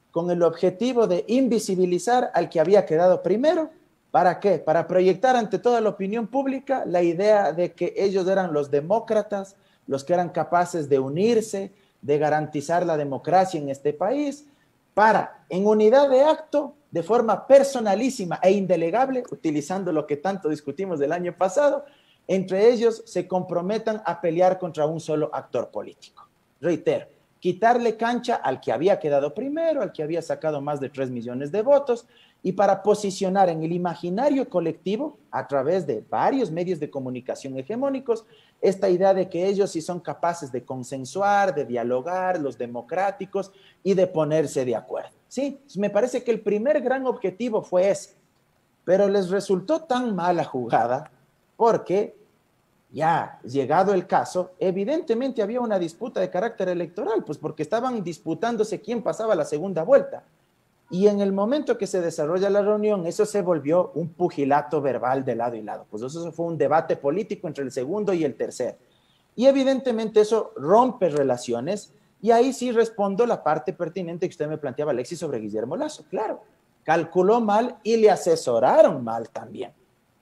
con el objetivo de invisibilizar al que había quedado primero. ¿Para qué? Para proyectar ante toda la opinión pública la idea de que ellos eran los demócratas, los que eran capaces de unirse, de garantizar la democracia en este país, para, en unidad de acto, de forma personalísima e indelegable, utilizando lo que tanto discutimos del año pasado, entre ellos se comprometan a pelear contra un solo actor político. Reitero, quitarle cancha al que había quedado primero, al que había sacado más de 3 millones de votos, y para posicionar en el imaginario colectivo, a través de varios medios de comunicación hegemónicos, esta idea de que ellos sí son capaces de consensuar, de dialogar, los democráticos, y de ponerse de acuerdo. Sí, me parece que el primer gran objetivo fue ese, pero les resultó tan mala jugada porque, ya llegado el caso, evidentemente había una disputa de carácter electoral, pues porque estaban disputándose quién pasaba la segunda vuelta. Y en el momento que se desarrolla la reunión, eso se volvió un pugilato verbal de lado y lado. Pues eso fue un debate político entre el segundo y el tercer. Y evidentemente eso rompe relaciones, y ahí sí respondo la parte pertinente que usted me planteaba, Alexis, sobre Guillermo Lasso. Claro, calculó mal y le asesoraron mal también.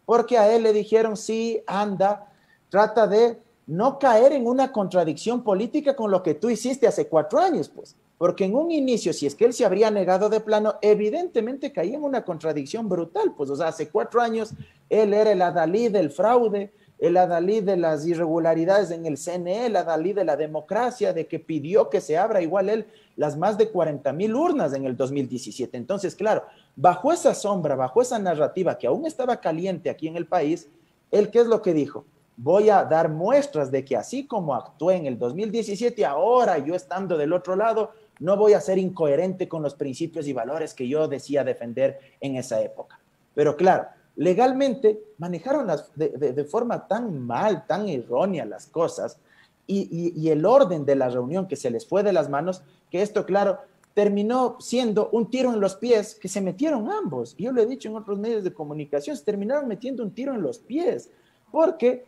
Porque a él le dijeron, sí, anda, trata de no caer en una contradicción política con lo que tú hiciste hace 4 años, pues. Porque en un inicio, si es que él se habría negado de plano, evidentemente caía en una contradicción brutal, pues, o sea, hace 4 años él era el adalid del fraude, el adalid de las irregularidades en el CNE, el adalid de la democracia, de que pidió que se abra igual él las más de 40,000 urnas en el 2017. Entonces, claro, bajo esa sombra, bajo esa narrativa que aún estaba caliente aquí en el país, él, ¿qué es lo que dijo? Voy a dar muestras de que así como actué en el 2017, ahora yo estando del otro lado, no voy a ser incoherente con los principios y valores que yo decía defender en esa época. Pero claro, legalmente manejaron de forma tan mal, tan errónea las cosas y el orden de la reunión que se les fue de las manos, que esto, claro, terminó siendo un tiro en los pies que se metieron ambos. Y yo lo he dicho en otros medios de comunicación, se terminaron metiendo un tiro en los pies, porque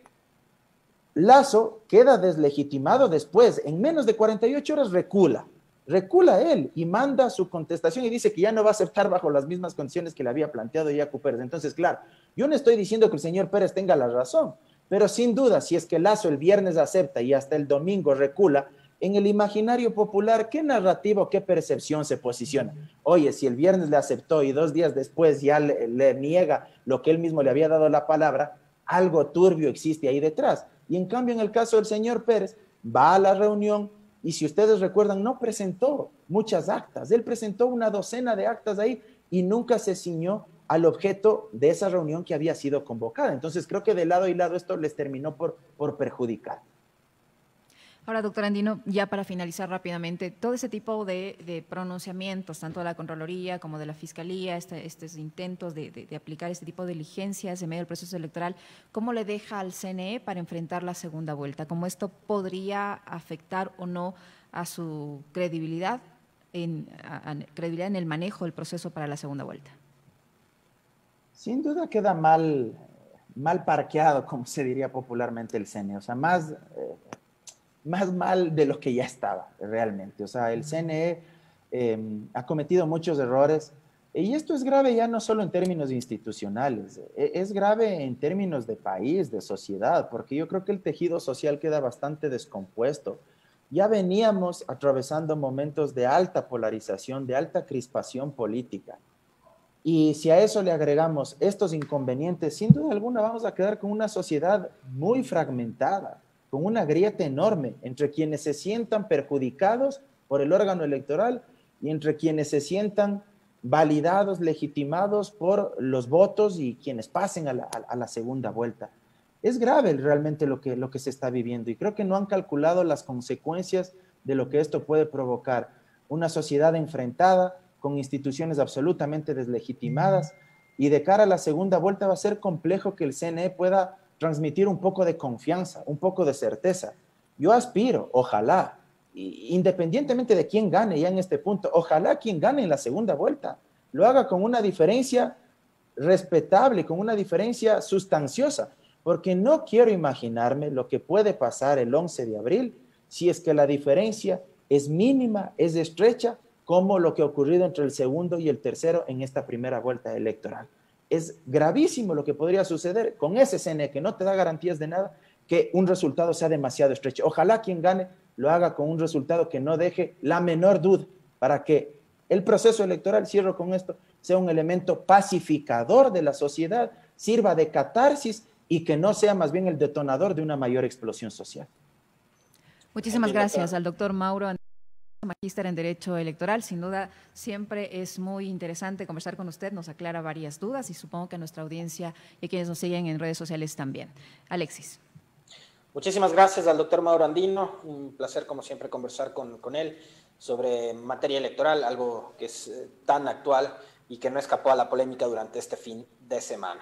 Lasso queda deslegitimado después, en menos de 48 horas recula él y manda su contestación y dice que ya no va a aceptar bajo las mismas condiciones que le había planteado Yacu Pérez. Entonces, claro, yo no estoy diciendo que el señor Pérez tenga la razón, pero sin duda, si es que Lasso el viernes acepta y hasta el domingo recula, en el imaginario popular, ¿qué narrativa o qué percepción se posiciona? Oye, si el viernes le aceptó y 2 días después ya le niega lo que él mismo le había dado la palabra, algo turbio existe ahí detrás. Y en cambio, en el caso del señor Pérez, va a la reunión y si ustedes recuerdan, no presentó muchas actas. Él presentó una docena de actas ahí y nunca se ciñó al objeto de esa reunión que había sido convocada. Entonces, creo que de lado y lado esto les terminó por perjudicar. Ahora, doctor Andino, ya para finalizar rápidamente, todo ese tipo de pronunciamientos, tanto de la Contraloría como de la Fiscalía, estos intentos de aplicar este tipo de diligencias en medio del proceso electoral, ¿cómo le deja al CNE para enfrentar la segunda vuelta? ¿Cómo esto podría afectar o no a su credibilidad credibilidad en el manejo del proceso para la segunda vuelta? Sin duda queda mal parqueado, como se diría popularmente el CNE, o sea, más mal de lo que ya estaba realmente. O sea, el CNE ha cometido muchos errores y esto es grave ya no solo en términos institucionales, es grave en términos de país, de sociedad, porque yo creo que el tejido social queda bastante descompuesto. Ya veníamos atravesando momentos de alta polarización, de alta crispación política. Y si a eso le agregamos estos inconvenientes, sin duda alguna vamos a quedar con una sociedad muy fragmentada, con una grieta enorme entre quienes se sientan perjudicados por el órgano electoral y entre quienes se sientan validados, legitimados por los votos y quienes pasen a la segunda vuelta. Es grave realmente lo que se está viviendo y creo que no han calculado las consecuencias de lo que esto puede provocar. Una sociedad enfrentada, con instituciones absolutamente deslegitimadas y de cara a la segunda vuelta va a ser complejo que el CNE pueda transmitir un poco de confianza, un poco de certeza. Yo aspiro, ojalá, independientemente de quién gane ya en este punto, ojalá quien gane en la segunda vuelta lo haga con una diferencia respetable, con una diferencia sustanciosa, porque no quiero imaginarme lo que puede pasar el 11 de abril si es que la diferencia es mínima, es estrecha, como lo que ha ocurrido entre el segundo y el tercero en esta primera vuelta electoral. Es gravísimo lo que podría suceder con ese CNE que no te da garantías de nada, que un resultado sea demasiado estrecho. Ojalá quien gane lo haga con un resultado que no deje la menor duda para que el proceso electoral, cierro con esto, sea un elemento pacificador de la sociedad, sirva de catarsis y que no sea más bien el detonador de una mayor explosión social. Muchísimas gracias al doctor Mauro, magíster en Derecho Electoral. Sin duda, siempre es muy interesante conversar con usted, nos aclara varias dudas y supongo que a nuestra audiencia y a quienes nos siguen en redes sociales también. Alexis. Muchísimas gracias al doctor Mauro Andino, un placer como siempre conversar con él sobre materia electoral, algo que es tan actual y que no escapó a la polémica durante este fin de semana.